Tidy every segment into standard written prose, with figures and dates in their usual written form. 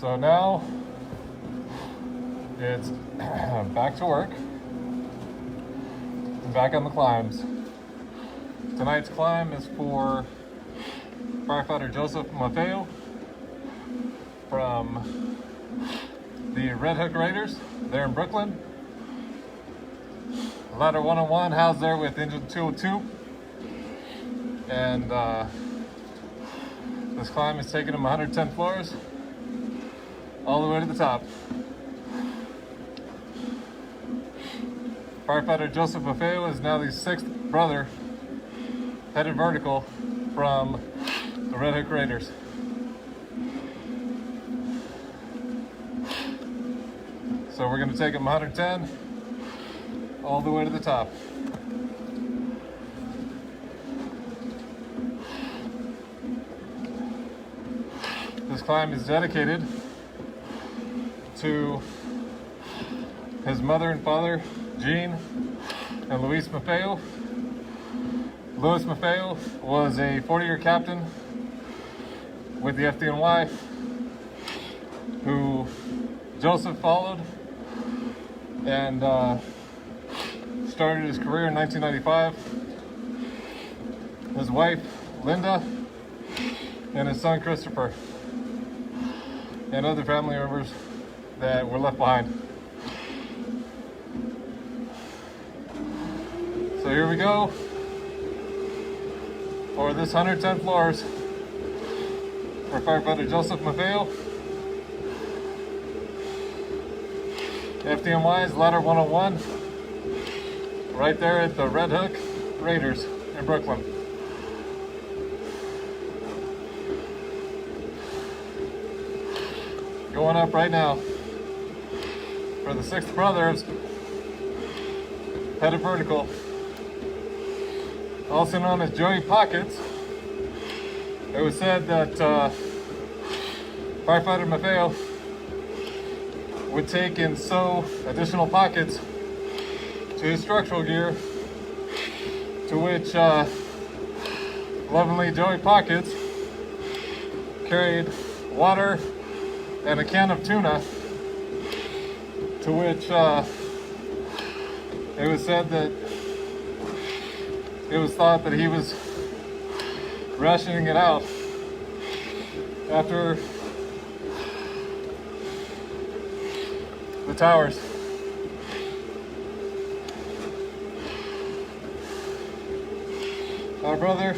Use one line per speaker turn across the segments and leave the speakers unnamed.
So now it's back to work. Back on the climbs. Tonight's climb is for firefighter Joseph Maffeo from the Red Hook Raiders. They're in Brooklyn. Ladder 101 housed there with engine 202. And this climb is taking him 110 floors all the way to the top. Firefighter Joseph Maffeo is now the 6th brother headed vertical from the Red Hook Raiders. So we're going to take him 110 all the way to the top. This climb is dedicated to his mother and father, Gene and Luis Maffeo. Louis Maffeo was a 40-year captain with the FDNY who Joseph followed and started his career in 1995. His wife, Linda, and his son, Christopher, and other family members that were left behind. So here we go for this 110 floors for firefighter Joseph Maffeo. FDNY's Ladder 101, right there at the Red Hook Raiders in Brooklyn. Going up right now for the 6th brothers, headed vertical, also known as Joey Pockets. It was said that firefighter Maffeo would take and sew additional pockets to his structural gear, to which lovingly Joey Pockets carried water and a can of tuna, to which it was said that it was thought that he was rationing it out after the towers. Our brother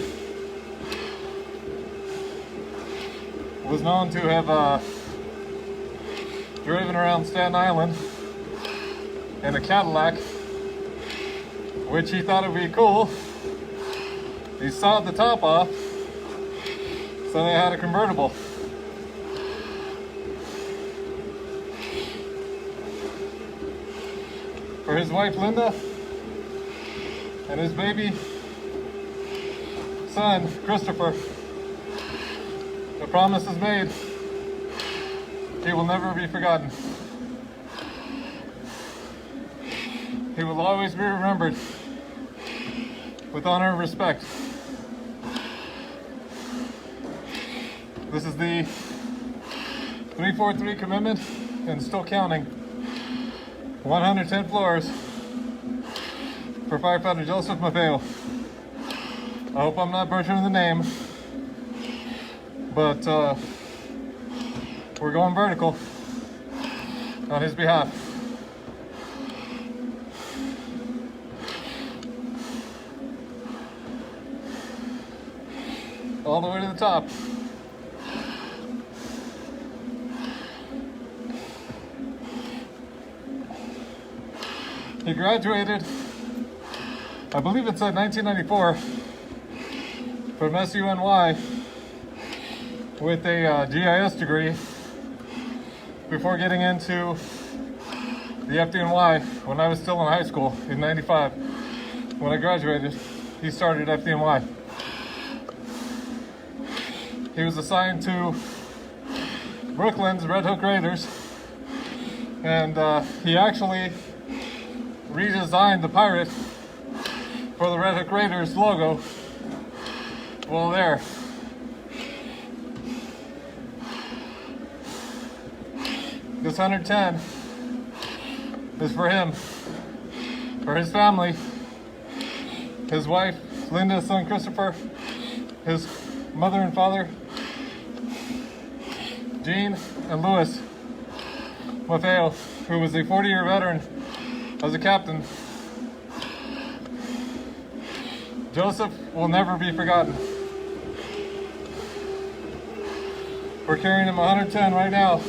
was known to have driven around Staten Island in a Cadillac, which he thought it would be cool. He sawed the top off, so they had a convertible. For his wife Linda and his baby son Christopher, the promise is made. He will never be forgotten. He will always be remembered with honor and respect. This is the 343 commitment and still counting. 110 floors for firefighter Joseph Maffeo. I hope I'm not butchering the name, but we're going vertical on his behalf. All the way to the top. He graduated, I believe it's at 1994, from SUNY with a GIS degree before getting into the FDNY when I was still in high school in 95. When I graduated, he started FDNY. He was assigned to Brooklyn's Red Hook Raiders, and he actually redesigned the pirate for the Red Hook Raiders logo while there. This 110 is for him, for his family, his wife, Linda, son Christopher, his mother and father, Gene and Louis Maffeo, who was a 40-year veteran as a captain. Joseph will never be forgotten. We're carrying him 110 right now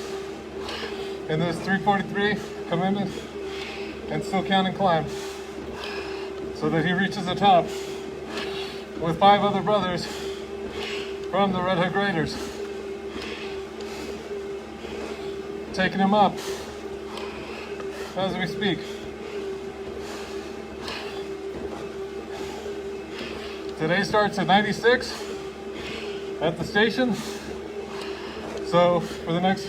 in this 343 commitment and still counting climb, so that he reaches the top with 5 other brothers from the Red Hook Raiders, taking him up as we speak. Today starts at 96 at the station, so for the next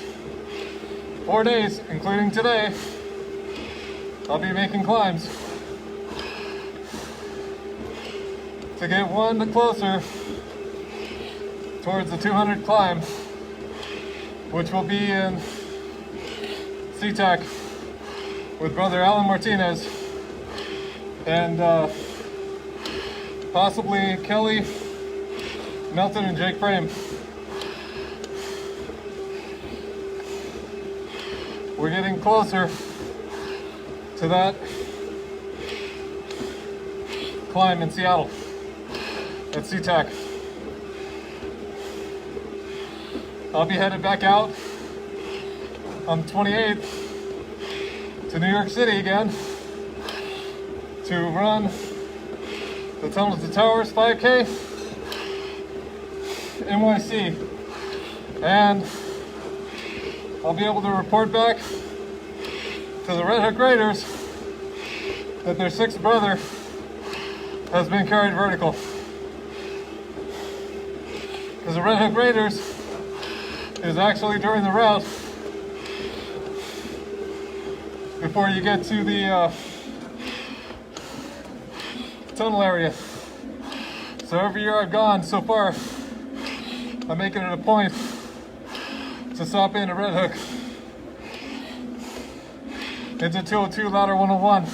4 days, including today, I'll be making climbs to get one closer towards the 200 climb, which will be in SeaTac with Brother Alan Martinez and possibly Kelly, Melton, and Jake Frame. We're getting closer to that climb in Seattle at SeaTac. I'll be headed back out on the 28th to New York City again to run the Tunnels to Towers 5K NYC, and I'll be able to report back to the Red Hook Raiders that their 6th brother has been carried vertical. Because the Red Hook Raiders is actually during the route before you get to the tunnel area. So every year I've gone so far, I'm making it a point to stop in at Red Hook into 202 Ladder 101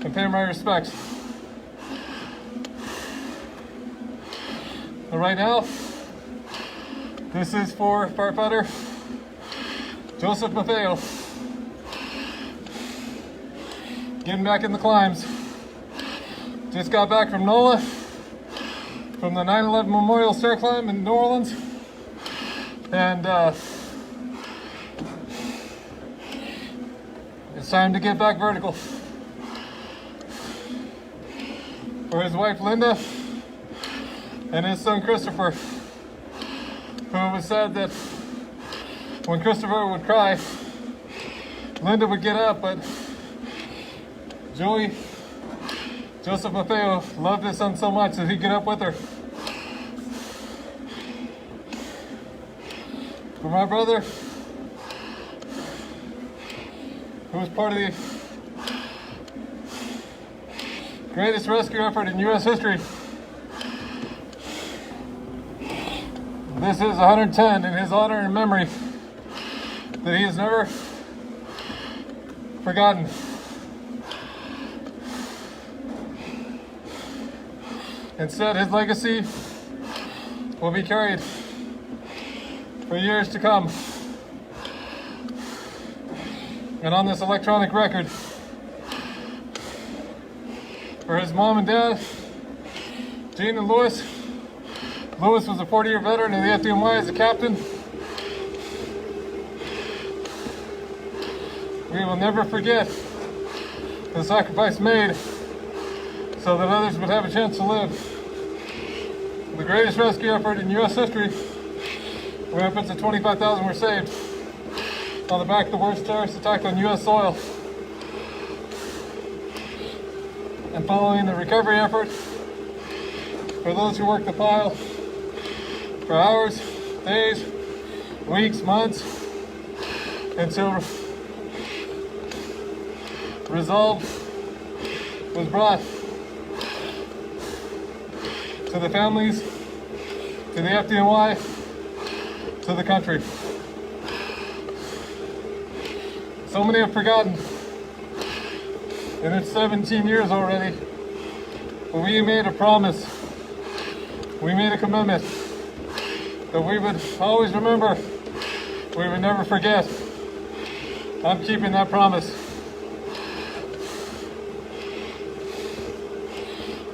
and pay my respects. And right now, this is for firefighter Joseph Maffeo, getting back in the climbs. Just got back from NOLA, from the 9/11 Memorial Stair Climb in New Orleans, and it's time to get back vertical. For his wife Linda and his son Christopher, who it was said that when Christopher would cry, Linda would get up, but Joseph Maffeo loved his son so much that he'd get up with her. For my brother, who was part of the greatest rescue effort in U.S. history, this is 110 in his honor and memory that he has never forgotten. Instead, his legacy will be carried for years to come. And on this electronic record, for his mom and dad, Gene and Louis. Louis was a 40-year veteran in the FDNY as a captain. We will never forget the sacrifice made so that others would have a chance to live. The greatest rescue effort in U.S. history, where upwards of 25,000 were saved on the back of the worst terrorist attack on U.S. soil. And following the recovery effort, for those who worked the pile for hours, days, weeks, months, until resolve was brought to the families, to the FDNY, to the country. So many have forgotten, and it's 17 years already. But we made a promise, we made a commitment that we would always remember, we would never forget. I'm keeping that promise.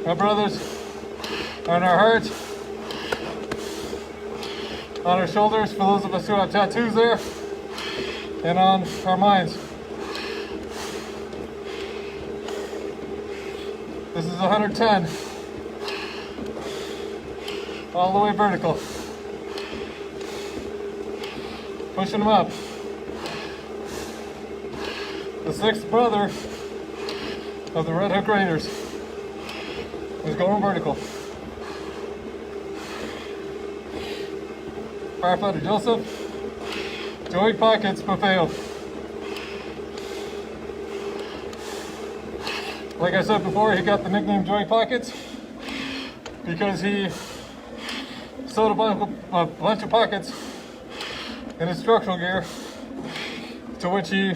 Our brothers are in our hearts, on our shoulders for those of us who have tattoos there, and on our minds. This is 110, all the way vertical. Pushing them up. The sixth brother of the Red Hook Raiders is going vertical. Firefighter Joseph, Joey Pockets Maffeo. Like I said before, he got the nickname Joey Pockets because he sewed a bunch of pockets in his structural gear, to which he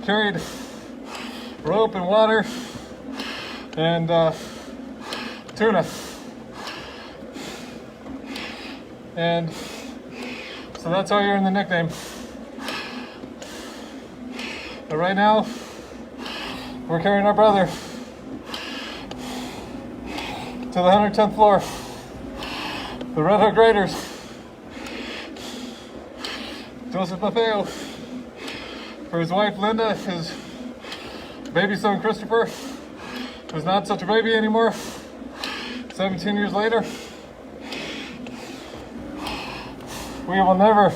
carried rope and water and tuna. And so that's how you're in the nickname. But right now, we're carrying our brother to the 110th floor. The Red Hook Raiders. Joseph Maffeo, for his wife Linda, his baby son Christopher, who's not such a baby anymore, 17 years later. We will never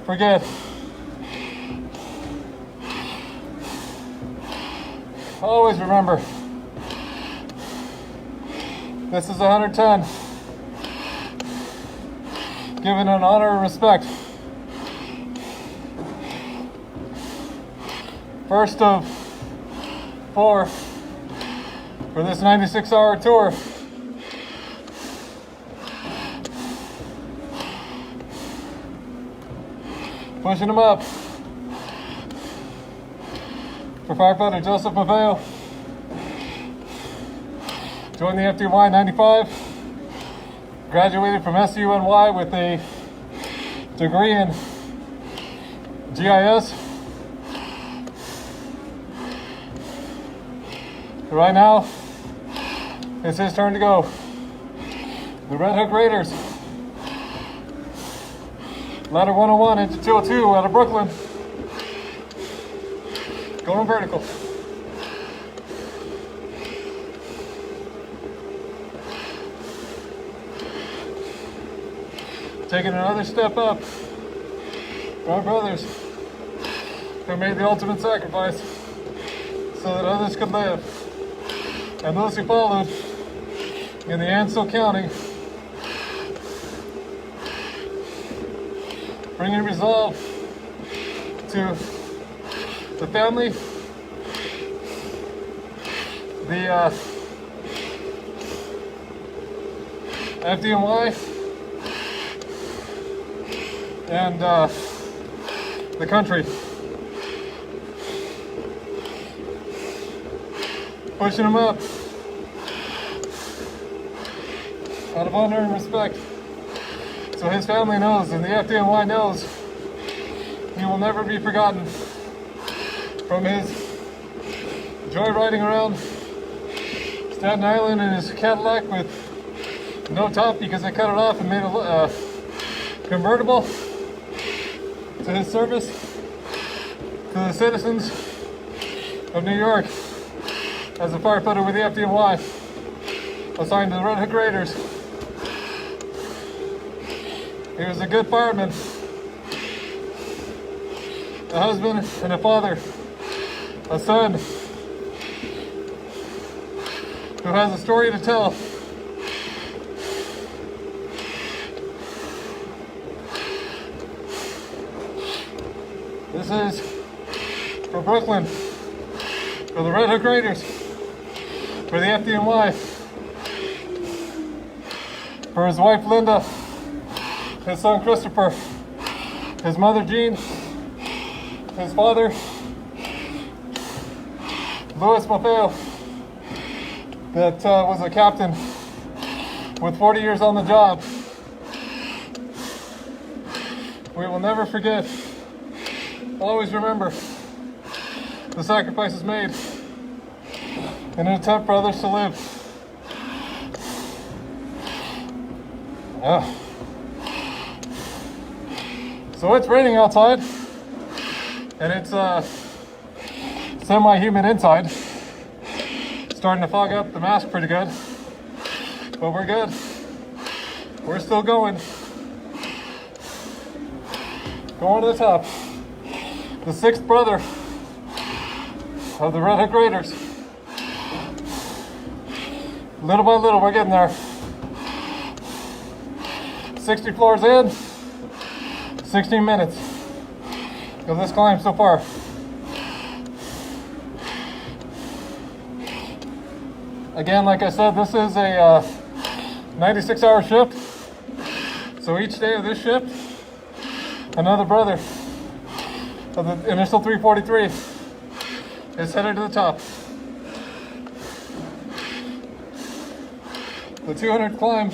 forget. Always remember. This is 110. Given an honor and respect. First of 4 for this 96-hour tour. Pushing them up for firefighter Joseph Maffeo. Joined the FDNY 95. Graduated from SUNY with a degree in GIS. Right now, it's his turn to go. The Red Hook Raiders. Ladder 101 into 202 out of Brooklyn. Going vertical. Taking another step up. Our brothers who made the ultimate sacrifice so that others could live. And those who followed in the Ansel County, bringing resolve to the family, the FDNY, and the country. Pushing him up out of honor and respect, so his family knows and the FDNY knows he will never be forgotten from his joyriding around Staten Island in his Cadillac with no top because they cut it off and made a convertible, to his service to the citizens of New York as a firefighter with the FDNY, assigned to the Red Hook Raiders. He was a good fireman, a husband and a father, a son who has a story to tell. This is for Brooklyn, for the Red Hook Raiders, for the FDNY, for his wife Linda, his son Christopher, his mother Jean, his father, Louis Maffeo, that was a captain with 40 years on the job. We will never forget, always remember the sacrifices made in an attempt for others to live. So it's raining outside, and it's semi-humid inside. Starting to fog up the mask pretty good, but we're good. We're still going. Going to the top. The sixth brother of the Red Hook Raiders. Little by little, we're getting there. 60 floors in, 16 minutes of this climb so far. Again, like I said, this is a 96-hour shift. So each day of this shift, another brother of the initial 343 is headed to the top. The 200th climb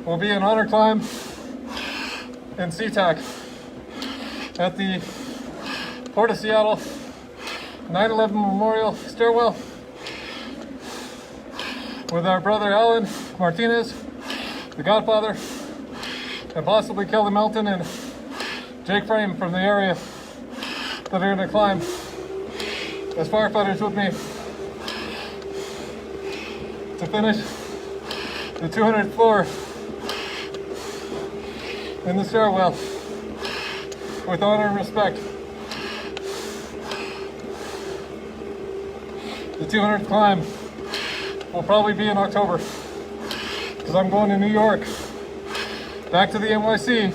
will be an honor climb in SeaTac at the Port of Seattle 9/11 Memorial Stairwell with our brother Alan Martinez, the Godfather, and possibly Kelly Melton and Jake Frame from the area that are going to climb as firefighters with me to finish the 200th floor in the stairwell with honor and respect. The 200th climb will probably be in October because I'm going to New York, back to the NYC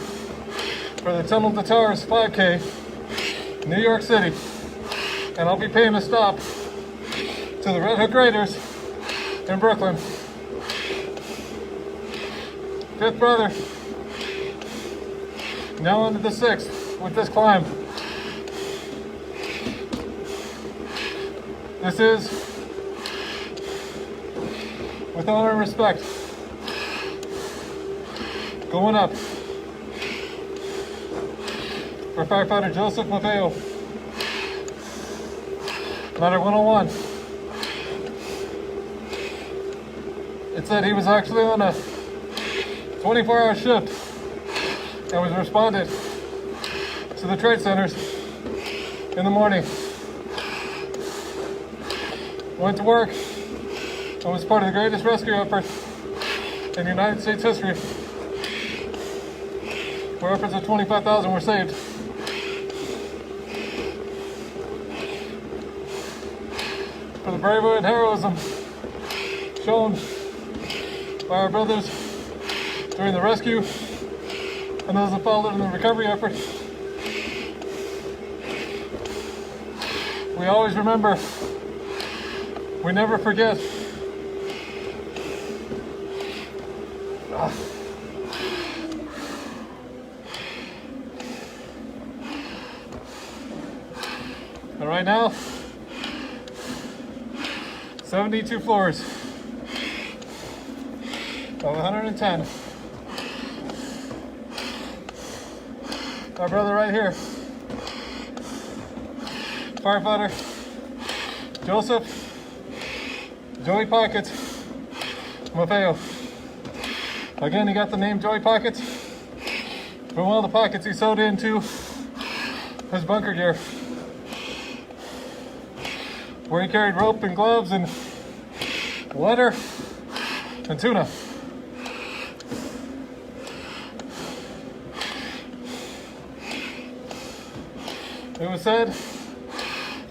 for the Tunnel to Towers 5K, New York City, and I'll be paying a stop to the Red Hook Raiders in Brooklyn. Fifth brother, now into the sixth with this climb. This is with honor and respect. Going up for firefighter Joseph Maffeo. Ladder 101. It said he was actually on a 24-hour shift and was responded to the trade centers in the morning. Went to work and was part of the greatest rescue effort in United States history, where upwards of 25,000 were saved. For the bravery and heroism shown by our brothers during the rescue and those that followed in the recovery effort, we always remember, we never forget. And right now, 72 floors of 110. Our brother right here, firefighter Joseph Joey Pockets Maffeo. Again, he got the name Joey Pockets from one of the pockets he sewed into his bunker gear, where he carried rope and gloves and leather and tuna. It was said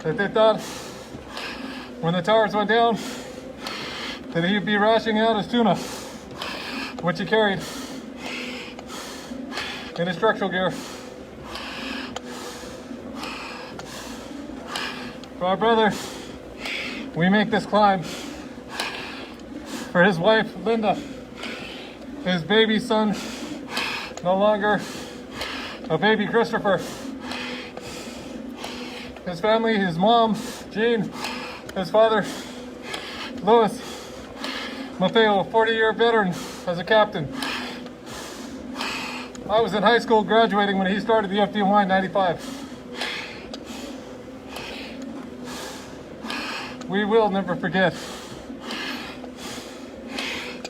that they thought when the towers went down that he'd be rationing out his tuna, which he carried in his structural gear. For our brother, we make this climb. For his wife, Linda, his baby son, no longer a baby Christopher, his family, his mom, Jean, his father, Louis Maffeo, a 40-year veteran as a captain. I was in high school graduating when he started the FDNY in 95. We will never forget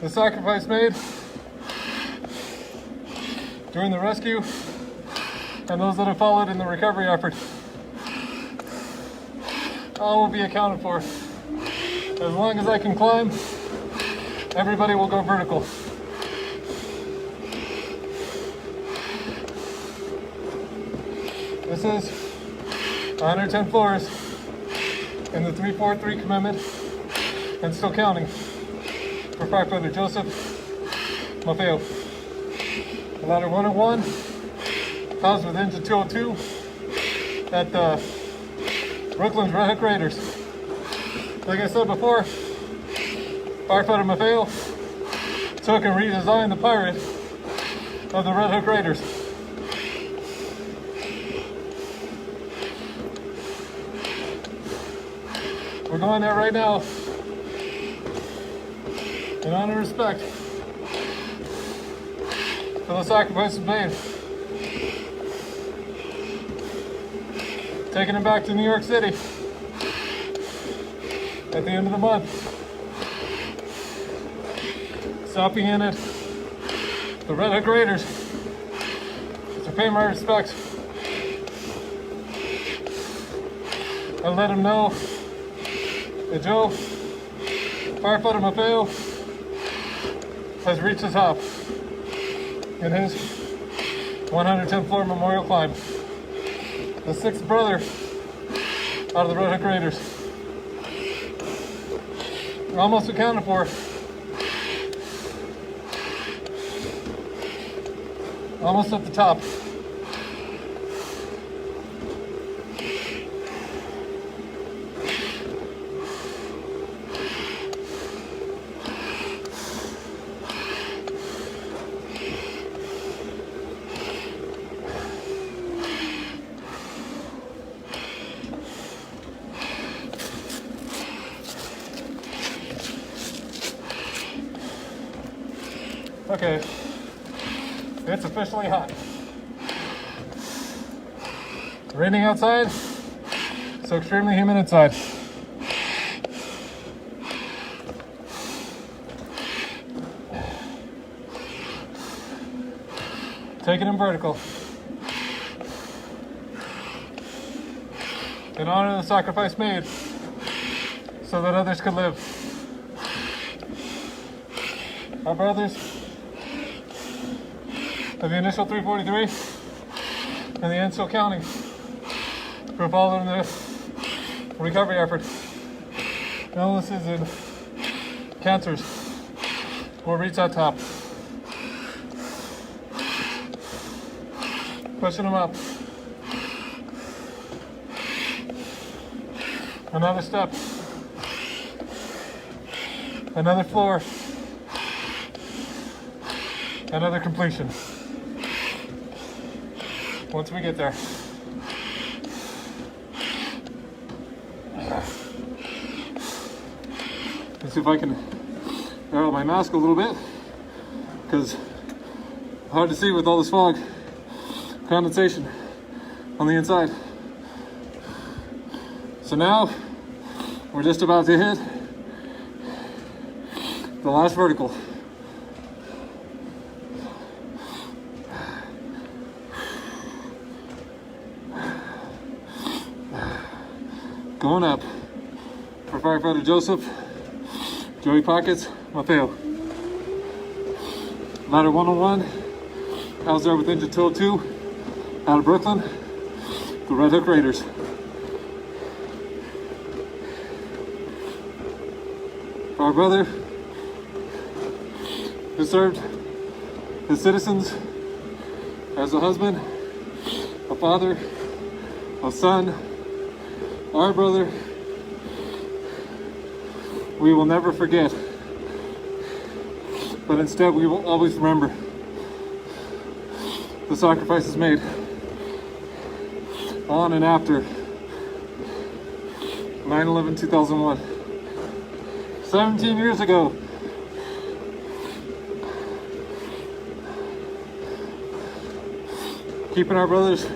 the sacrifice made during the rescue and those that have followed in the recovery effort. All will be accounted for. As long as I can climb, everybody will go vertical. This is 110 floors in the 343 commitment and still counting for firefighter Joseph Maffeo. Ladder 101, housed with engine 202 at Brooklyn's Red Hook Raiders. Like I said before, firefighter Maffeo took and redesigned the pirate of the Red Hook Raiders. We're going there right now in honor and respect for the sacrifices made. Taking him back to New York City at the end of the month. Stopping in at the Red Hook Raiders to pay my respects and let him know that Joe, firefighter Maffeo, has reached the top in his 110th floor memorial climb. The sixth brother out of the Red Hook Raiders. Almost accounted for. Almost at the top. Okay, it's officially hot. Raining outside, so extremely humid inside. Taking him vertical. In honor of the sacrifice made so that others could live. Our brothers of the initial 343 and the end still counting for following the recovery effort. Illnesses and cancers will reach that top. Pushing them up. Another step. Another floor. Another completion. Once we get there. Let's see if I can narrow my mask a little bit, because it's hard to see with all this fog, condensation on the inside. So now we're just about to hit the last vertical. Going up for firefighter Joseph, Joey Pockets, Maffeo. Ladder 101, housed there with engine 202, out of Brooklyn, the Red Hook Raiders. For our brother who served his citizens as a husband, a father, a son, our brother, we will never forget, but instead we will always remember the sacrifices made on and after 9/11/2001. 17 years ago. Keeping our brothers'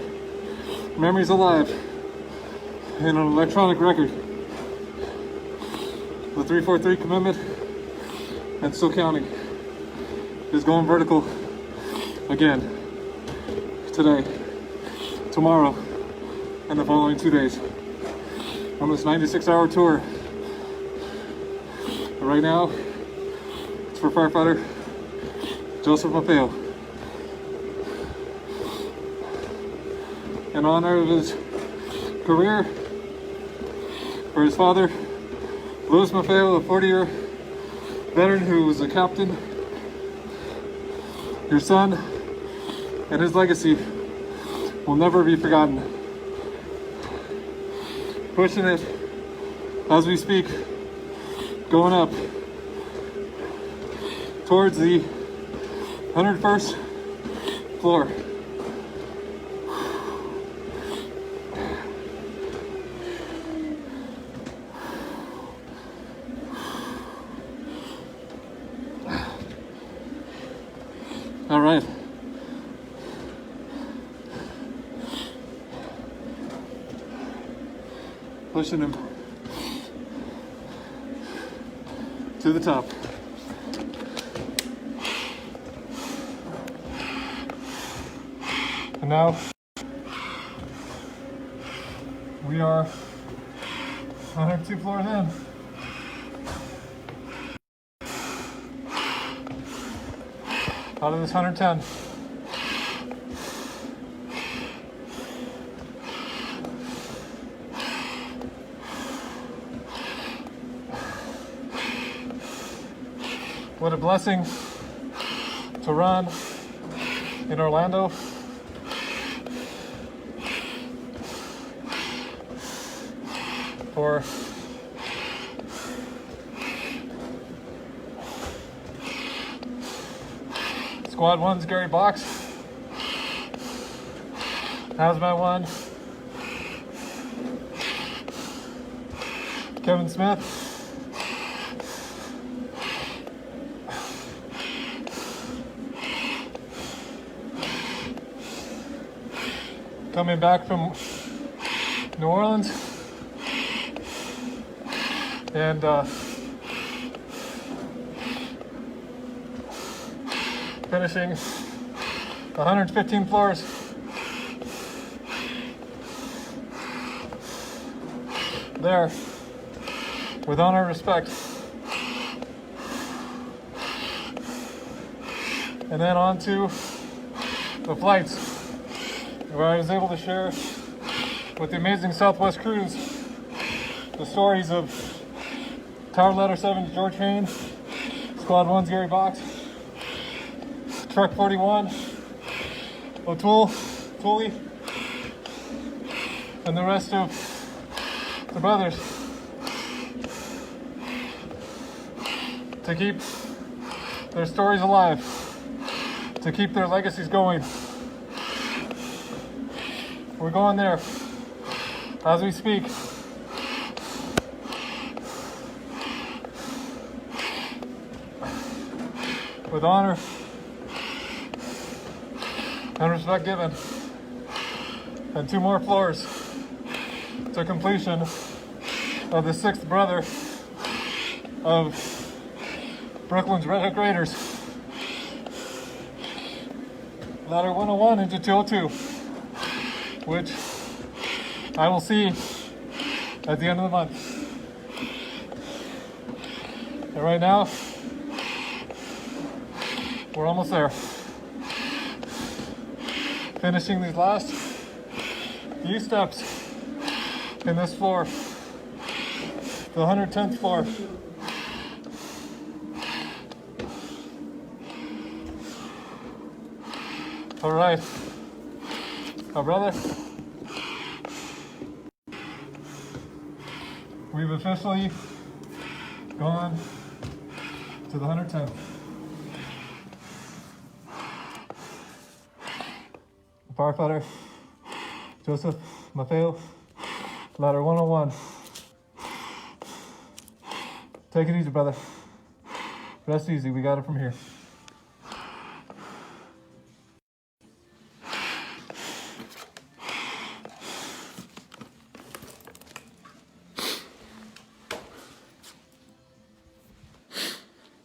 memories alive in an electronic record. The 343 commitment, and still counting, is going vertical again today, tomorrow, and the following 2 days on this 96-hour tour. Right now, it's for firefighter Joseph Maffeo. In honor of his career, for his father, Louis Maffeo, a 40-year veteran who was a captain. Your son and his legacy will never be forgotten. Pushing it as we speak, going up towards the 101st floor. All right. Pushing him to the top. And now we are 102 floors in. Out of this 110. What a blessing to run in Orlando. For Squad 1's Gary Box, Hazmat 1, Kevin Smith, coming back from New Orleans, and finishing 115 floors. There, with honor and respect. And then on to the flights, where I was able to share with the amazing Southwest crews the stories of Tower Ladder 7's George Haynes, Squad 1's Gary Box, Truck 41, Thule, and the rest of the brothers, to keep their stories alive, to keep their legacies going. We're going there as we speak. With honor and respect given, and 2 more floors to completion of the 6th brother of Brooklyn's Red Hook Raiders. Ladder 101 into 202, which I will see at the end of the month. And right now, we're almost there. Finishing these last few steps in this floor, the 110th floor. All right, my brother, we've officially gone to the 110th. Firefighter Joseph Maffeo, Ladder 101. Take it easy, brother. Rest easy. We got it from here.